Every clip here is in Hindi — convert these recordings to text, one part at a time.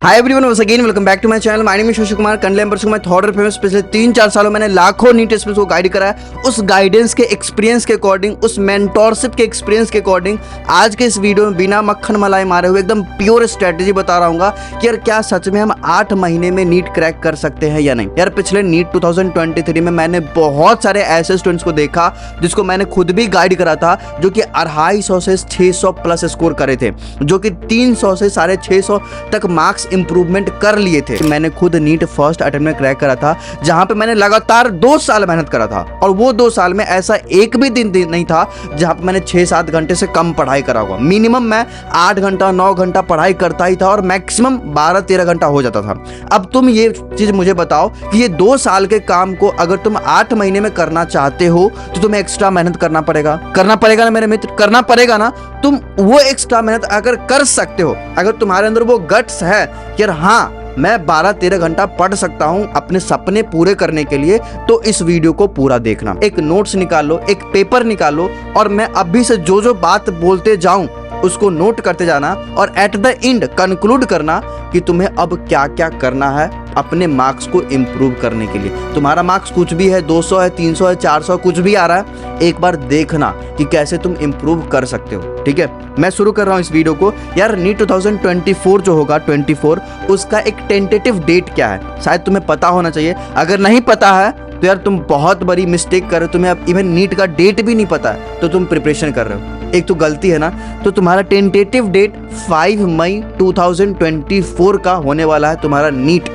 Hi everyone, once again welcome back to my channel. My name is Shashi Kumar कंडलेम्बर मैं थॉर्ड फेमस। पिछले 3-4 सालों मैंने लाखों नीट स्टूडेंट्स को गाइड करा है। उस गाइडेंस के एक्सपीरियंस के अकॉर्डिंग, उस मेंटोरशिप के एक्सपीरियंस के अकॉर्डिंग आज के इस वीडियो में बिना मक्खन मलाई मारे हुए एकदम प्योर स्ट्रेटेजी बता रहा हूँ कि यार क्या सच में हम 8 महीने में नीट क्रैक कर सकते हैं या नहीं। यार पिछले नीट 2023 में मैंने बहुत सारे ऐसे स्टूडेंट्स को देखा जिसको मैंने खुद भी गाइड करा था, जो कि 250 से 600 प्लस स्कोर करे थे, जो कि 300 से 650 तक मार्क्स इंप्रूवमेंट कर लिए थे। मैंने खुद नीट फर्स्ट अटेम्प्ट में क्रैक करा था, जहां पे मैंने लगातार 2 साल मेहनत करा था, और वो 2 साल में ऐसा एक भी दिन नहीं था जहां पे मैंने 6-7 घंटे से कम पढ़ाई करा होगा। मिनिमम मैं 8 घंटा 9 घंटा पढ़ाई करता ही था, और मैक्सिमम 12-13 घंटा हो जाता था। अब तुम ये चीज मुझे बताओ कि ये 2 साल के काम को अगर तुम 8 महीने में करना चाहते हो तो तुम्हें एक्स्ट्रा मेहनत करना पड़ेगा ना मेरे मित्र, करना पड़ेगा ना। तुम वो एक्स्ट्रा मेहनत अगर कर सकते हो, अगर तुम्हारे अंदर वो गट्स है कि हाँ मैं 12-13 घंटा पढ़ सकता हूं अपने सपने पूरे करने के लिए, तो इस वीडियो को पूरा देखना। एक नोट्स निकालो, एक पेपर निकालो, और मैं अभी से जो जो बात बोलते जाऊं उसको नोट करते जाना, और एट द एंड कंक्लूड करना कि तुम्हें अब क्या क्या करना है अपने मार्क्स को इंप्रूव करने के लिए। तुम्हारा मार्क्स कुछ भी है, 200 है, 300 है, 400 कुछ भी आ रहा है, एक बार देखना कि कैसे तुम इंप्रूव कर सकते हो। ठीक है, मैं शुरू कर रहा हूं इस वीडियो को। यार नीट 2024 जो होगा 24, उसका एक टेंटेटिव डेट क्या है शायद तुम्हें पता होना चाहिए। अगर नहीं पता है तो यार तुम बहुत बड़ी मिस्टेक कर रहे हो। तुम्हें अब इवन नीट का डेट भी नहीं पता है तो तुम प्रिपरेशन कर रहे हो, एक तो गलती है ना। तो तुम्हारा टेंटेटिव डेट 5 मई 2024 का होने वाला है तुम्हारा नीट।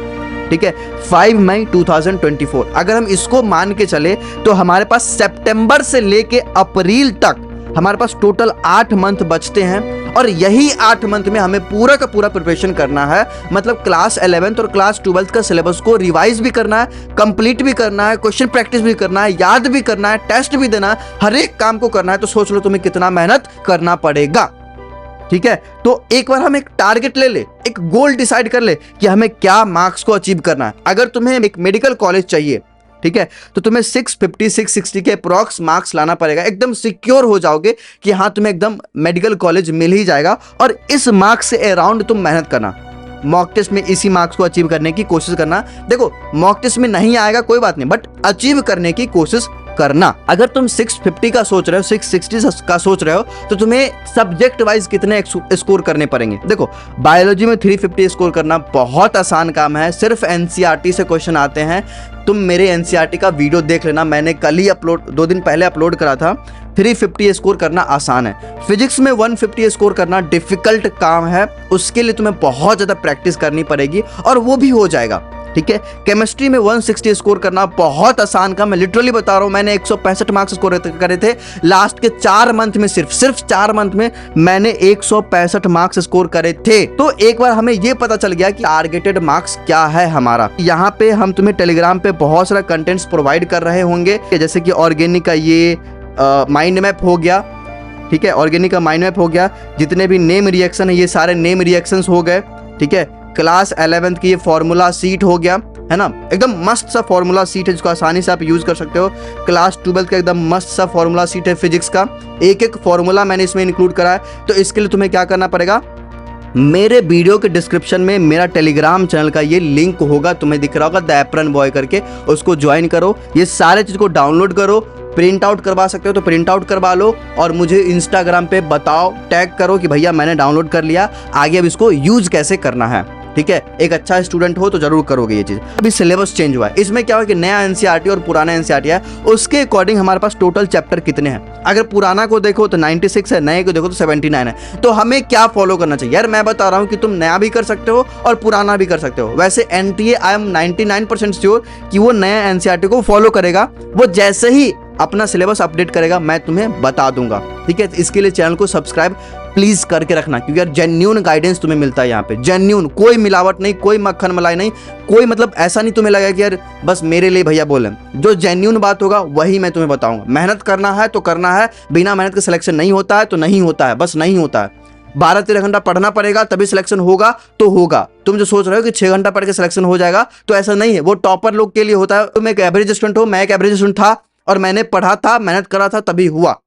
ठीक है, 5 मई 2024। अगर हम इसको मान के चले तो हमारे पास सितंबर से लेके अप्रैल तक हमारे पास टोटल 8 मंथ बचते हैं, और यही 8 मंथ में हमें पूरा का पूरा प्रिपरेशन करना है। मतलब क्लास 11th और क्लास 12th का सिलेबस को रिवाइज भी करना है, कंप्लीट भी करना है, क्वेश्चन प्रैक्टिस भी करना है, याद भी करना है, टेस्ट भी देना है, हर एक काम को करना है। तो सोच लो तुम्हें कितना मेहनत करना पड़ेगा। ठीक है, तो एक बार हम एक टारगेट ले ले, एक गोल डिसाइड कर ले कि हमें क्या मार्क्स को अचीव करना है। अगर तुम्हें एक मेडिकल कॉलेज चाहिए, ठीक है, तो तुम्हें 650-660 के अप्रॉक्स मार्क्स लाना पड़ेगा। एकदम सिक्योर हो जाओगे कि हाँ तुम्हें एकदम मेडिकल कॉलेज मिल ही जाएगा, और इस मार्क्स से अराउंड तुम मेहनत करना। मॉक टेस्ट में इसी मार्क्स को अचीव करने की कोशिश करना। देखो मॉक टेस्ट में नहीं आएगा कोई बात नहीं, बट अचीव करने की कोशिश करना। अगर तुम 650 का सोच रहे हो, 660 का सोच रहे हो, तो तुम्हें सब्जेक्ट वाइज कितने स्कोर करने पड़ेंगे। देखो बायोलॉजी में 350 स्कोर करना बहुत आसान काम है, सिर्फ एनसीईआरटी से क्वेश्चन आते हैं। तुम मेरे एनसीईआरटी का वीडियो देख लेना, मैंने कल ही 2 दिन पहले अपलोड करा था। 350 स्कोर करना आसान है। फिजिक्स में 150 स्कोर करना डिफिकल्ट काम है, उसके लिए तुम्हें बहुत ज़्यादा प्रैक्टिस करनी पड़ेगी, और वो भी हो जाएगा। ठीक है, केमिस्ट्री में 160 स्कोर करना बहुत आसान काम, मैं लिटरली बता रहा हूँ। मैंने 165 मार्क्स स्कोर करे थे लास्ट के 4 मंथ में, सिर्फ 4 मंथ में मैंने 165 मार्क्स स्कोर करे थे। तो एक बार हमें ये पता चल गया कि टारगेटेड मार्क्स क्या है हमारा। यहाँ पे हम तुम्हें टेलीग्राम पे बहुत सारा कंटेंट्स प्रोवाइड कर रहे होंगे, जैसे कि ऑर्गेनिक का ये माइंड मैप हो गया। ठीक है, ऑर्गेनिक का माइंड मैप हो गया, जितने भी नेम रिएक्शन है ये सारे नेम रिएक्शंस हो गए। ठीक है, क्लास 11th की ये फॉर्मूला सीट हो गया, है ना, एकदम मस्त सा फॉर्मूला सीट है जिसको आसानी से आप यूज कर सकते हो। क्लास 12th का एकदम मस्त सा फॉर्मूला सीट है फिजिक्स का, एक फॉर्मूला मैंने इसमें इंक्लूड करा है। तो इसके लिए तुम्हें क्या करना पड़ेगा, मेरे वीडियो के डिस्क्रिप्शन में मेरा टेलीग्राम चैनल का ये लिंक होगा, तुम्हें दिख रहा होगा द एप्रन बॉय करके, उसको ज्वाइन करो। ये सारे चीज को डाउनलोड करो, प्रिंट आउट करवा सकते हो तो प्रिंट आउट करवा लो, और मुझे इंस्टाग्राम पे बताओ, टैग करो कि भैया मैंने डाउनलोड कर लिया, आगे अब इसको यूज कैसे करना है। ठीक है, एक अच्छा स्टूडेंट हो तो जरूर करोगे ये चीज। अभी सिलेबस चेंज हुआ है, इसमें क्या हुआ कि नया एनसीईआरटी और पुराना एनसीईआरटी है, उसके अकॉर्डिंग हमारे पास टोटल चैप्टर कितने हैं। अगर पुराना को देखो तो 96 है, नए को देखो तो 79 है। तो हमें क्या फॉलो करना चाहिए। यार मैं बता रहा हूँ कि तुम नया भी कर सकते हो और पुराना भी कर सकते हो। वैसे एनटीए आई एम 99% श्योर कि वो नया एनसीईआरटी को फॉलो करेगा। वो जैसे ही अपना सिलेबस अपडेट करेगा मैं तुम्हें बता दूंगा। ठीक है, इसके लिए चैनल को सब्सक्राइब प्लीज करके रखना, क्योंकि यार जेन्यून गाइडेंस तुम्हें मिलता है यहाँ पे, जेन्यून, कोई मिलावट नहीं, कोई मक्खन मलाई नहीं, कोई मतलब ऐसा नहीं तुम्हें लगा कि यार बस मेरे लिए भैया बोले। जो जेन्यून बात होगा वही मैं तुम्हें बताऊंगा। मेहनत करना है तो करना है, बिना मेहनत के सिलेक्शन नहीं होता है तो नहीं होता है, बस नहीं होता है। 12-13 घंटा पढ़ना पड़ेगा तभी सिलेक्शन होगा तो होगा। तुम जो सोच रहे हो कि 6 घंटा पढ़ के सिलेक्शन हो जाएगा, तो ऐसा नहीं है, वो टॉपर लोग के लिए होता है। तुम एक एवरेज स्टूडेंट हो, मैं एक एवरेज स्टूडेंट था, और मैंने पढ़ा था, मेहनत करा था, तभी हुआ।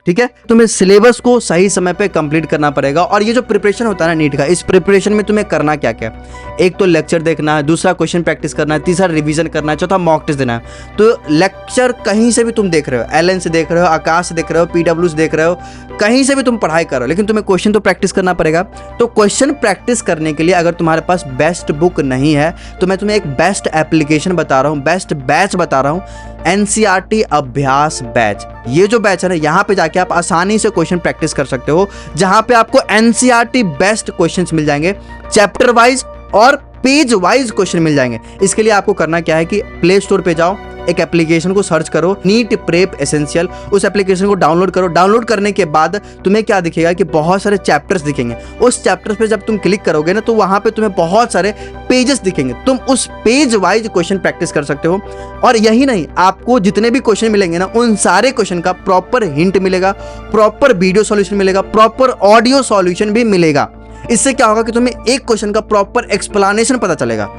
ठीक है, तुम्हें सिलेबस को सही समय पे कंप्लीट करना पड़ेगा। और ये जो प्रिपरेशन होता है ना नीट का, इस प्रिपरेशन में तुम्हें करना क्या क्या है, एक तो लेक्चर देखना है, दूसरा क्वेश्चन प्रैक्टिस करना है, तीसरा रिवीजन करना है, चौथा मॉक टेस्ट देना है। तो लेक्चर कहीं से भी तुम देख रहे हो, एलन से देख रहे हो, आकाश से देख रहे हो, PW से देख रहे हो, कहीं से भी तुम पढ़ाई करो, लेकिन तुम्हें क्वेश्चन तो प्रैक्टिस करना पड़ेगा। तो क्वेश्चन प्रैक्टिस करने के लिए अगर तुम्हारे पास बेस्ट बुक नहीं है तो मैं तुम्हें एक बेस्ट एप्लीकेशन बता रहा हूँ, बेस्ट बैच बता रहा हूँ, NCERT अभ्यास बैच। ये जो बैच है ना, यहाँ पे जाके आप आसानी से क्वेश्चन प्रैक्टिस कर सकते हो, जहाँ पे आपको NCERT बेस्ट क्वेश्चंस मिल जाएंगे, चैप्टर वाइज और पेज वाइज क्वेश्चन मिल जाएंगे। इसके लिए आपको करना क्या है कि प्ले स्टोर पे जाओ, एक एप्लीकेशन को सर्च करो, नीट प्रेप एसेंशियल, उस एप्लीकेशन को डाउनलोड करो। डाउनलोड करने के बाद तुम्हें क्या दिखेगा कि बहुत सारे चैप्टर्स दिखेंगे। उस चैप्टर्स पे जब तुम क्लिक करोगे ना तो वहाँ पे तुम्हें बहुत सारे पेजेस दिखेंगे। तुम उस पेज वाइज क्वेश्चन प्रैक्टिस कर सकते हो। और यही नहीं, आपको जितने भी क्वेश्चन मिलेंगे ना, उन सारे क्वेश्चन का प्रॉपर हिंट मिलेगा, प्रॉपर वीडियो सॉल्यूशन मिलेगा, प्रॉपर ऑडियो सॉल्यूशन भी मिलेगा। इससे क्या होगा कि तुम्हें एक क्वेश्चन का प्रॉपर एक्सप्लेनेशन पता चलेगा।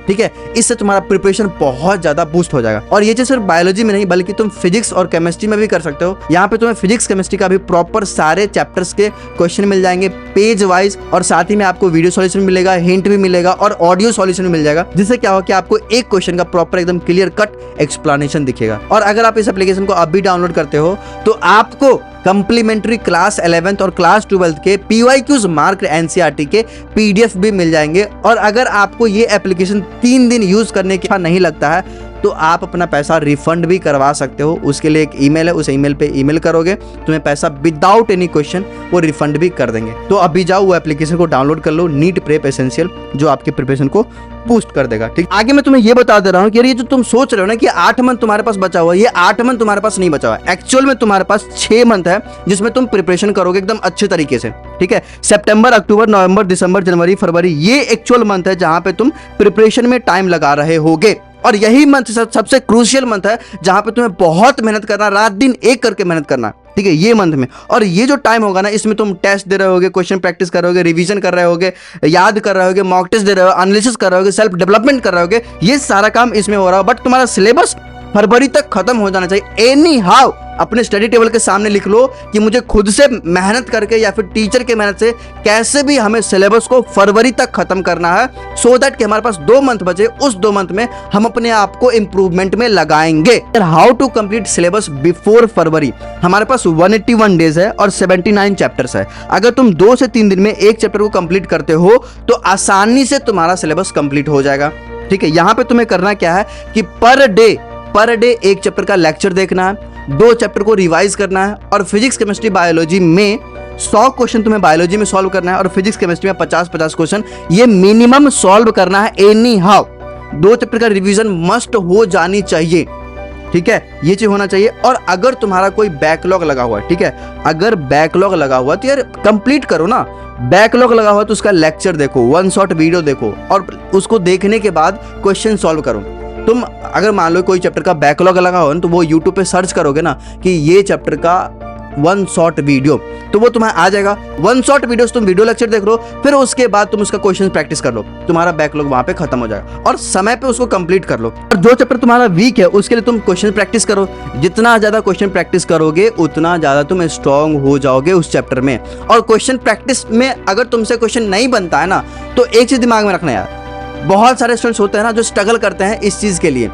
ठीक है, इससे तुम्हारा प्रिपरेशन बहुत ज्यादा बूस्ट हो जाएगा। और ये चीज सिर्फ बायोलॉजी में नहीं बल्कि तुम फिजिक्स और केमिस्ट्री में भी कर सकते हो। यहाँ पे तुम्हें फिजिक्स केमिस्ट्री का भी प्रॉपर सारे चैप्टर्स के क्वेश्चन मिल जाएंगे पेज वाइज, और साथ ही में आपको वीडियो सॉल्यूशन मिलेगा, हिंट भी मिलेगा और ऑडियो सॉल्यूशन भी मिल जाएगा। जिससे क्या होगा कि आपको एक क्वेश्चन का प्रॉपर एकदम क्लियर कट एक्सप्लेनेशन दिखेगा। और अगर आप इस एप्लीकेशन को अभी डाउनलोड करते हो तो आपको कंप्लीमेंट्री क्लास 11th और क्लास 12th के PYQs मार्क्ड NCERT के PDF भी मिल जाएंगे। और अगर आपको ये एप्लीकेशन 3 दिन यूज करने के बाद नहीं लगता है तो आप अपना पैसा रिफंड भी करवा सकते हो। उसके लिए एक ईमेल है, उस ईमेल पे ईमेल करोगे, तुम्हें पैसा विदाउट एनी क्वेश्चन वो रिफंड भी कर देंगे। तो अभी जाओ वो एप्लीकेशन को डाउनलोड कर लो, नीट प्रेप एसेंशियल, जो आपके प्रिपरेशन को बूस्ट कर देगा। ठीक, आगे मैं तुम्हें ये बता दे रहा हूँ कि ये जो तुम सोच रहे हो ना कि 8 मंथ तुम्हारे पास बचा हुआ है, ये 8 मंथ तुम्हारे पास नहीं बचा हुआ है। एक्चुअल में तुम्हारे पास 6 मंथ है जिसमें तुम प्रिपरेशन करोगे एकदम अच्छे तरीके से। ठीक है, सितंबर, अक्टूबर, नवंबर, दिसंबर, जनवरी, फरवरी, ये एक्चुअल मंथ है जहां पे तुम प्रिपरेशन में टाइम लगा रहे होगे। और यही मंथ सबसे क्रूशियल मंथ है जहां पे तुम्हें बहुत मेहनत करना, रात दिन एक करके मेहनत करना। ठीक है, ये मंथ में। और ये जो टाइम होगा ना, इसमें तुम टेस्ट दे रहे होगे, क्वेश्चन प्रैक्टिस कर रहे होगे, रिवीजन कर रहे होगे, याद कर रहे होगे, मॉक टेस्ट दे रहे हो, एनालिसिस कर रहे होगे, सेल्फ डेवलपमेंट कर रहे होगे, ये सारा काम इसमें हो रहा है। बट तुम्हारा सिलेबस फरवरी तक खत्म हो जाना चाहिए। एनी हाउ अपने स्टडी टेबल के सामने लिख लो कि मुझे खुद से मेहनत करके या फिर टीचर के मेहनत से कैसे भी हमें सिलेबस को फरवरी तक खत्म करना है, सो दैट कि हमारे पास 2 मंथ बचे। उस 2 मंथ में हम अपने आप को इंप्रूवमेंट में लगाएंगे। How to complete syllabus before February. हमारे पास 181 डेज है और 79 चैप्टर्स है। अगर तुम 2 से 3 दिन में एक चैप्टर को कंप्लीट करते हो तो आसानी से तुम्हारा सिलेबस कंप्लीट हो जाएगा। ठीक है, यहाँ पे तुम्हें करना क्या है कि पर डे एक चैप्टर का लेक्चर देखना है, 2 चैप्टर को रिवाइज करना है, और फिजिक्स केमिस्ट्री बायोलॉजी में 100 क्वेश्चन तुम्हें बायोलॉजी में सॉल्व करना है, और फिजिक्स केमिस्ट्री में 50-50 क्वेश्चन ये मिनिमम सॉल्व करना है। एनी हाउ 2 चैप्टर का रिवीजन मस्ट हो जानी चाहिए। ठीक है, ये चीज होना चाहिए। और अगर तुम्हारा कोई बैकलॉग लगा हुआ है, ठीक है, अगर बैकलॉग लगा हुआ है तो यार कंप्लीट करो ना। बैकलॉग लगा हुआ है तो उसका लेक्चर देखो, 1 शॉट वीडियो देखो, और उसको देखने के बाद क्वेश्चन सॉल्व करो। तुम अगर मान लो कोई चैप्टर का बैकलॉग लगा हो तो वो यूट्यूब पे सर्च करोगे ना कि ये चैप्टर का 1 शॉट वीडियो, तो वो तुम्हें आ जाएगा। 1 शॉट वीडियो तुम वीडियो लेक्चर देख लो, फिर उसके बाद तुम उसका क्वेश्चन प्रैक्टिस कर लो, तुम्हारा बैकलॉग वहां पे खत्म हो जाएगा, और समय पे उसको कंप्लीट कर लो। और जो चैप्टर तुम्हारा वीक है उसके लिए तुम क्वेश्चन प्रैक्टिस करो। जितना ज्यादा क्वेश्चन प्रैक्टिस करोगे उतना ज्यादा तुम स्ट्रांग हो जाओगे उस चैप्टर में। और क्वेश्चन प्रैक्टिस में अगर तुमसे क्वेश्चन नहीं बनता है ना, तो एक चीज दिमाग में रखना यार, बहुत सारे स्टूडेंट्स होते हैं ना जो स्ट्रगल करते हैं इस चीज के लिए,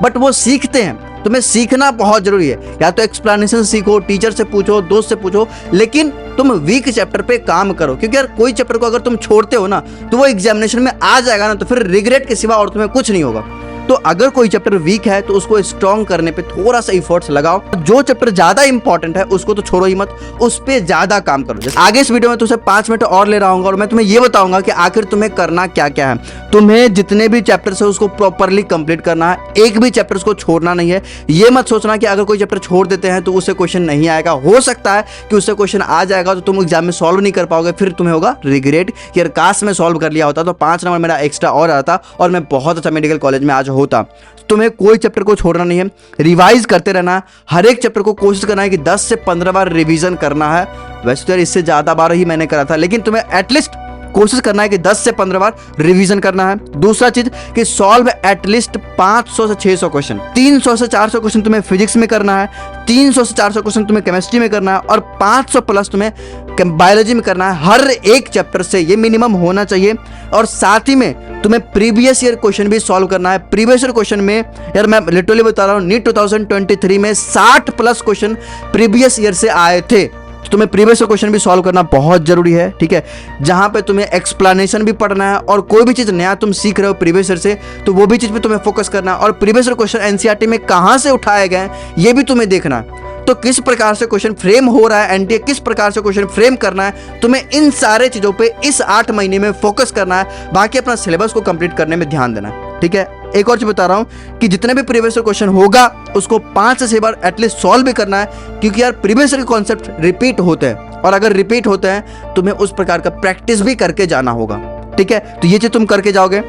बट वो सीखते हैं। तुम्हें सीखना बहुत जरूरी है, या तो एक्सप्लेनेशन सीखो, टीचर से पूछो, दोस्त से पूछो, लेकिन तुम वीक चैप्टर पे काम करो। क्योंकि यार कोई चैप्टर को अगर तुम छोड़ते हो ना तो वो एग्जामिनेशन में आ जाएगा ना, तो फिर रिग्रेट के सिवा और तुम्हें कुछ नहीं होगा। तो अगर कोई चैप्टर वीक है तो उसको स्ट्रॉन्ग करने पे थोड़ा सा इफर्ट्स लगाओ। जो चैप्टर ज्यादा इंपॉर्टेंट है उसको तो छोड़ो ही मत, उस पे ज्यादा काम करो। आगे इस वीडियो में तुझे 5 मिनट और ले रहा हूँ और मैं तुम्हें ये बताऊंगा कि आखिर तुम्हें करना क्या क्या है। तुम्हें जितने भी चैप्टर्स है उसको प्रॉपरली कंप्लीट करना है, एक भी चैप्टर्स को छोड़ना नहीं है। ये मत सोचना कि अगर कोई चैप्टर छोड़ देते हैं तो उससे क्वेश्चन नहीं आएगा। हो सकता है कि उससे क्वेश्चन आ जाएगा तो तुम एग्जाम में सॉल्व नहीं कर पाओगे, फिर तुम्हें होगा रिग्रेट कि यार काश में सॉल्व कर लिया होता तो 5 नंबर मेरा एक्स्ट्रा और आता और मैं बहुत अच्छा मेडिकल कॉलेज में आज होता। तुम्हें कोई चैप्टर को छोड़ना नहीं है, रिवाइज करते रहना। हर एक चैप्टर को कोशिश करना है कि 10 से 15 बार रिवीजन करना है। वैसे तो यार इससे ज्यादा बार ही मैंने करा था, लेकिन तुम्हें एटलीस्ट कोशिश करना है कि 10 से 15 बार रिवीजन करना है। दूसरा चीज कि सॉल्व एटलीस्ट 500 से 600 क्वेश्चन, 300 से 400 क्वेश्चन तुम्हें फिजिक्स में करना है, 300 से 400 क्वेश्चन तुम्हें केमिस्ट्री में करना है, और 500 प्लस तुम्हें बायोलॉजी में करना है। हर एक चैप्टर से ये मिनिमम होना चाहिए। और साथ ही में तुम्हें प्रीवियस ईयर क्वेश्चन भी सॉल्व करना है। प्रीवियस ईयर क्वेश्चन में यार मैं लिटरली बता रहा हूँ, नीट 2023 में 60 प्लस क्वेश्चन प्रीवियस ईयर से आए थे। तो तुम्हें प्रीवियस ईयर क्वेश्चन भी सॉल्व करना बहुत जरूरी है, ठीक है। जहां पे तुम्हें एक्सप्लेनेशन भी पढ़ना है और कोई भी चीज नया तुम सीख रहे हो प्रीवियस ईयर से, तो वो भी चीज पे तुम्हें फोकस करना है। और प्रीवियस ईयर क्वेश्चन एनसीईआरटी में कहां से उठाए गए ये भी तुम्हें देखना है। तो किस प्रकार से क्वेश्चन फ्रेम हो रहा है एनटीए, किस प्रकार से क्वेश्चन फ्रेम करना है, तुम्हें इन सारे चीजों पे इस 8 महीने में फोकस करना है। बाकी अपना सिलेबस को कंप्लीट करने में ध्यान देना है, ठीक है। एक और चीज बता रहा हूं कि जितने भी प्रीवियस ईयर क्वेश्चन होगा उसको 5 से 6 बार एटलीस्ट सॉल्व भी करना है, क्योंकि यार प्रीवियस ईयर के कॉन्सेप्ट रिपीट होते हैं, और अगर रिपीट होते हैं तुम्हें उस प्रकार का प्रैक्टिस भी करके जाना होगा, ठीक है। तो ये चीज तुम करके जाओगे।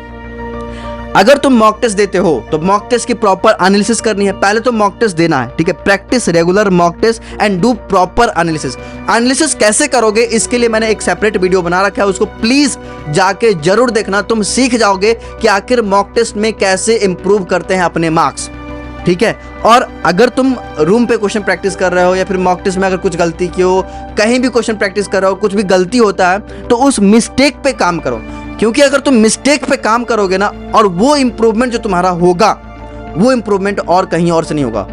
अगर तुम मॉक टेस्ट देते हो तो मॉक टेस्ट की प्रॉपर एनालिसिस करनी है। पहले तो मॉक टेस्ट देना है, ठीक है। Practice regular mock test and do proper analysis. Analysis कैसे करोगे इसके लिए मैंने एक सेपरेट वीडियो बना रखा है, उसको प्लीज जाके जरूर देखना। तुम सीख जाओगे कि आखिर मॉक टेस्ट में कैसे इंप्रूव करते हैं अपने मार्क्स, ठीक है। और अगर तुम रूम पे क्वेश्चन प्रैक्टिस कर रहे हो या फिर मॉक टेस्ट में अगर कुछ गलती की हो, कहीं भी क्वेश्चन प्रैक्टिस कर रहे हो, कुछ भी गलती होता है तो उस मिस्टेक पे काम करो, क्योंकि अगर तुम मिस्टेक पे काम करोगे ना, और वो इंप्रूवमेंट जो तुम्हारा होगा वो इंप्रूवमेंट और कहीं और से नहीं होगा,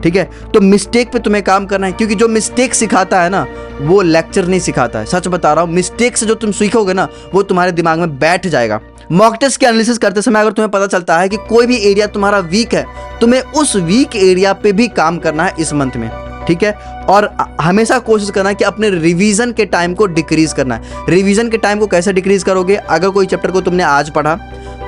ठीक है। तो मिस्टेक पे तुम्हें काम करना है, क्योंकि जो मिस्टेक सिखाता है ना वो लेक्चर नहीं सिखाता है। सच बता रहा हूँ, मिस्टेक से जो तुम सीखोगे ना वो तुम्हारे दिमाग में बैठ जाएगा। मॉक टेस्ट की एनालिसिस करते समय अगर तुम्हें पता चलता है कि कोई भी एरिया तुम्हारा वीक है, तुम्हें उस वीक एरिया पे भी काम करना है इस मंथ में, ठीक है। और हमेशा कोशिश करना है कि अपने रिवीजन के टाइम को डिक्रीज करना है। रिवीजन के टाइम को कैसे डिक्रीज करोगे? अगर कोई चैप्टर को तुमने आज पढ़ा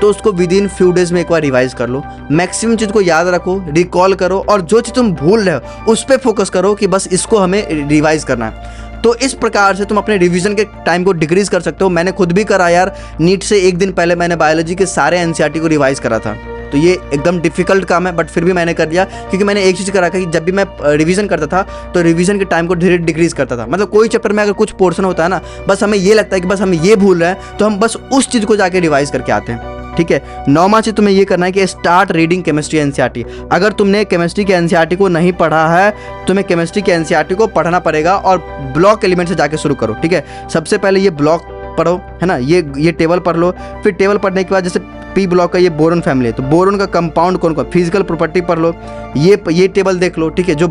तो उसको विद इन फ्यू डेज में एक बार रिवाइज कर लो। मैक्सिमम चीज को याद रखो, रिकॉल करो, और जो चीज तुम भूल रहे हो उस पर फोकस करो कि बस इसको हमें रिवाइज करना है। तो इस प्रकार से तुम अपने रिवीजन के टाइम को डिक्रीज कर सकते हो। मैंने खुद भी करा यार, नीट से एक दिन पहले मैंने बायोलॉजी के सारे एनसीईआरटी को रिवाइज करा था। तो ये एकदम डिफिकल्ट काम है, बट फिर भी मैंने कर दिया, क्योंकि मैंने एक चीज़ करा था कि जब भी मैं रिवीजन करता था तो रिवीजन के टाइम को धीरे डिक्रीज करता था। मतलब कोई चैप्टर में अगर कुछ पोर्शन होता है ना, बस हमें ये लगता है कि बस हम ये भूल रहे हैं, तो हम बस उस चीज़ को जाके रिवाइज करके आते हैं, ठीक है। 9वां चीज तुम्हें ये करना है कि स्टार्ट रीडिंग केमिस्ट्री एनसीईआरटी। अगर तुमने केमिस्ट्री के एनसीईआरटी को नहीं पढ़ा है, तुम्हें केमिस्ट्री के एनसीईआरटी को पढ़ना पड़ेगा, और ब्लॉक एलिमेंट से जाके शुरू करो, ठीक है। सबसे पहले ये ब्लॉक पढ़ो, है ना, ये टेबल पढ़ लो। फिर टेबल पढ़ने के बाद जैसे पी ब्लॉक का ये बोरोन फैमिली है, तो बोरोन का कंपाउंड कौन कौन, फिजिकल प्रॉपर्टी पढ़ लो, ये टेबल देख लो, ठीक है। जो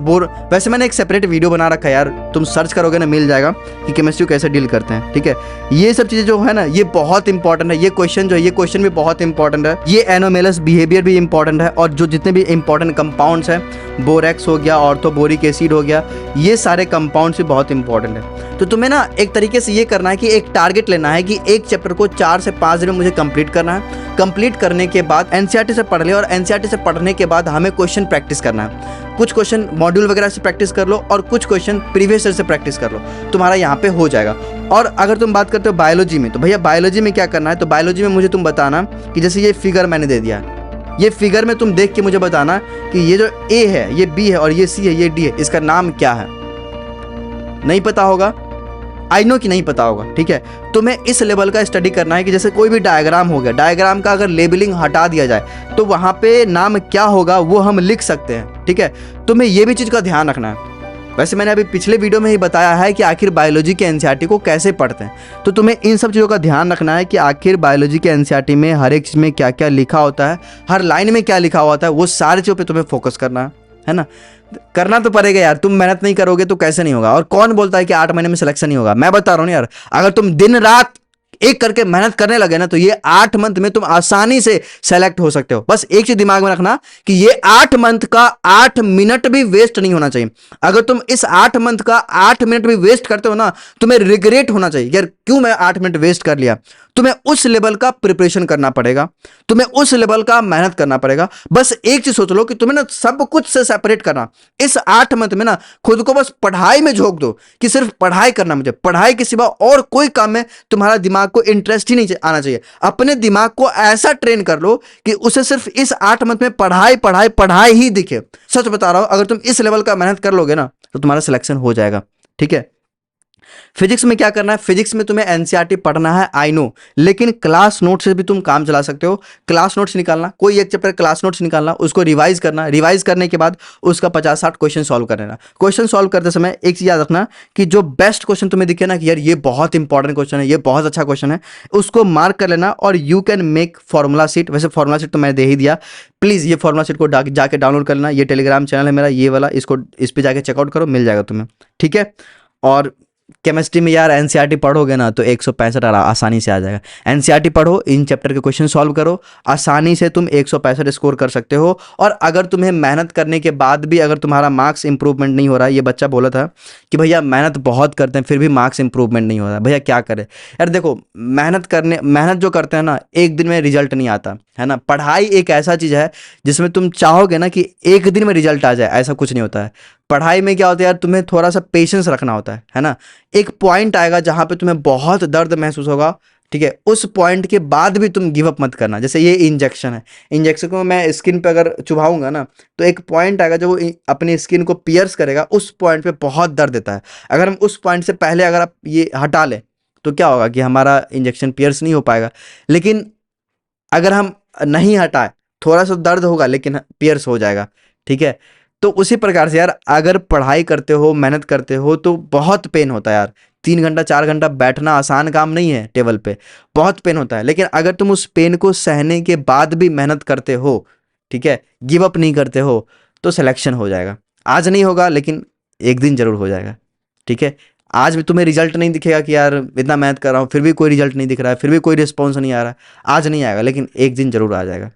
वैसे मैंने एक सेपरेट वीडियो बना रखा है यार, तुम सर्च करोगे ना मिल जाएगा कि केमिस्ट्री को कैसे डील करते हैं, ठीक है। ये सब चीज़ें जो है ना ये बहुत इंपॉर्टेंट है। ये क्वेश्चन भी बहुत इंपॉर्टेंट है। ये एनोमेलस बिहेवियर भी इंपॉर्टेंट है, और जो जितने भी इंपॉर्टेंट कंपाउंड्स हैं, बोरेक्स हो गया, ऑर्थोबोरिक एसिड हो गया, ये सारे कंपाउंड्स भी बहुत इंपॉर्टेंट है। तो तुम्हें ना एक तरीके से ये करना है कि एक टारगेट लेना है कि एक चैप्टर को 4 से 5 दिन में मुझे कंप्लीट करना है। कंप्लीट करने के बाद एनसीईआरटी से पढ़ ले, और एनसीईआरटी से पढ़ने के बाद हमें क्वेश्चन प्रैक्टिस करना है। कुछ क्वेश्चन मॉड्यूल वगैरह से प्रैक्टिस कर लो, और कुछ क्वेश्चन प्रीवियस ईयर से प्रैक्टिस कर लो, तुम्हारा यहाँ पे हो जाएगा। और अगर तुम बात करते हो बायोलॉजी में, तो भैया बायोलॉजी में क्या करना है? तो बायोलॉजी में मुझे तुम बताना कि जैसे ये फिगर मैंने दे दिया, ये फिगर में तुम देख के मुझे बताना कि ये जो ए है, ये बी है, और ये सी है, ये डी है, इसका नाम क्या है। नहीं पता होगा, आई नो कि नहीं पता होगा, ठीक है। तुम्हें इस लेवल का स्टडी करना है कि जैसे कोई भी डायग्राम हो गया, डायग्राम का अगर लेबलिंग हटा दिया जाए तो वहाँ पे नाम क्या होगा वो हम लिख सकते हैं, ठीक है। तुम्हें ये भी चीज़ का ध्यान रखना है। वैसे मैंने अभी पिछले वीडियो में ही बताया है कि आखिर बायोलॉजी के एनसीईआरटी को कैसे पढ़ते हैं, तो तुम्हें इन सब चीज़ों का ध्यान रखना है कि आखिर बायोलॉजी के एनसीईआरटी में हर एक चीज़ में क्या क्या लिखा होता है, हर लाइन में क्या लिखा होता है, वो सारी चीज़ों पे तुम्हें फोकस करना है ना। करना तो पड़ेगा यार, तुम मेहनत नहीं करोगे तो कैसे नहीं होगा। और कौन बोलता है कि 8 महीने में सिलेक्शन नहीं होगा? मैं बता रहा हूँ यार, अगर तुम दिन रात एक करके मेहनत करने लगे ना तो ये 8 मंथ में तुम आसानी से सेलेक्ट हो सकते हो। बस एक चीज दिमाग में रखना कि ये 8 मंथ का 8 मिनट भी वेस्ट नहीं होना चाहिए। अगर तुम इस 8 मंथ का 8 मिनट भी वेस्ट करते हो ना, तुम्हें रिग्रेट होना चाहिए यार, क्यों मैं 8 मिनट वेस्ट कर लिया। तुम्हें उस लेवल का प्रिपरेशन करना पड़ेगा, तुम्हें उस लेवल का मेहनत करना पड़ेगा। बस एक चीज सोच लो कि तुम्हें ना सब कुछ से सेपरेट करना। इस 8 मंथ में ना खुद को बस पढ़ाई में झोंक दो कि सिर्फ पढ़ाई करना, मुझे पढ़ाई के सिवा और कोई काम में तुम्हारा दिमाग को इंटरेस्ट ही नहीं आना चाहिए। अपने दिमाग को ऐसा ट्रेन कर लो कि उसे सिर्फ इस 8 मंथ में पढ़ाई पढ़ाई पढ़ाई ही दिखे। सच बता रहा हूं, अगर तुम इस लेवल का मेहनत कर लोगे ना तो तुम्हारा सिलेक्शन हो जाएगा, ठीक है। फिजिक्स में क्या करना है, फिजिक्स में तुम्हें एनसीईआरटी पढ़ना है, आई नो, लेकिन क्लास नोट से भी तुम काम चला सकते हो। क्लास नोट्स निकालना, कोई एक चैप्टर क्लास नोट्स निकालना, उसको रिवाइज करना, रिवाइज करने के बाद उसका 50-60 क्वेश्चन सॉल्व कर लेना। क्वेश्चन सॉल्व करते समय एक चीज याद रखना कि जो बेस्ट क्वेश्चन तुम्हें दिखे ना कि यार ये बहुत इंपॉर्टेंट क्वेश्चन है, ये बहुत अच्छा क्वेश्चन है, उसको मार्क कर लेना और you can make formula sheet. वैसे फॉर्मूला शीट तो मैंने दे ही दिया, प्लीज ये फॉर्मूला शीट को जाके डाउनलोड कर लेना। ये टेलीग्राम चैनल है मेरा ये वाला, इसको इस पे जाके चेकआउट करो, मिल जाएगा तुम्हें, ठीक है। और केमिस्ट्री में यार एनसीईआरटी पढ़ोगे ना तो 165 आसानी से आ जाएगा। एनसीईआरटी पढ़ो, इन चैप्टर के क्वेश्चन सॉल्व करो, आसानी से तुम 165 स्कोर कर सकते हो। और अगर तुम्हें मेहनत करने के बाद भी अगर तुम्हारा मार्क्स इंप्रूवमेंट नहीं हो रहा है, ये बच्चा बोला था कि भैया मेहनत बहुत करते हैं फिर भी मार्क्स इंप्रूवमेंट नहीं हो रहा है, भैया क्या करें यार। देखो मेहनत जो करते हैं ना, एक दिन में रिजल्ट नहीं आता है ना। पढ़ाई एक ऐसा चीज़ है जिसमें तुम चाहोगे ना कि एक दिन में रिजल्ट आ जाए, ऐसा कुछ नहीं होता है। पढ़ाई में क्या होता है यार, तुम्हें थोड़ा सा पेशेंस रखना होता है ना। एक पॉइंट आएगा जहां पे तुम्हें बहुत दर्द महसूस होगा, ठीक है, उस पॉइंट के बाद भी तुम गिव अप मत करना। जैसे ये इंजेक्शन है, इंजेक्शन को मैं स्किन पे अगर चुभाऊंगा ना तो एक पॉइंट आएगा जो वो अपनी स्किन को पियर्स करेगा, उस पॉइंट पे बहुत दर्द देता है। अगर हम उस पॉइंट से पहले अगर आप ये हटा लें तो क्या होगा कि हमारा इंजेक्शन पियर्स नहीं हो पाएगा। लेकिन अगर हम नहीं हटाए, थोड़ा सा दर्द होगा लेकिन पियर्स हो जाएगा, ठीक है। तो उसी प्रकार से यार अगर पढ़ाई करते हो, मेहनत करते हो तो बहुत पेन होता है यार। 3 घंटा 4 घंटा बैठना आसान काम नहीं है टेबल पे, बहुत पेन होता है। लेकिन अगर तुम उस पेन को सहने के बाद भी मेहनत करते हो, ठीक है, गिव अप नहीं करते हो, तो सिलेक्शन हो जाएगा। आज नहीं होगा लेकिन एक दिन जरूर हो जाएगा, ठीक है। आज भी तुम्हें रिजल्ट नहीं दिखेगा कि यार इतना मेहनत कर रहा हूँ फिर भी कोई रिजल्ट नहीं दिख रहा है, फिर भी कोई रिस्पॉन्स नहीं आ रहा है, आज नहीं आएगा लेकिन एक दिन जरूर आ जाएगा।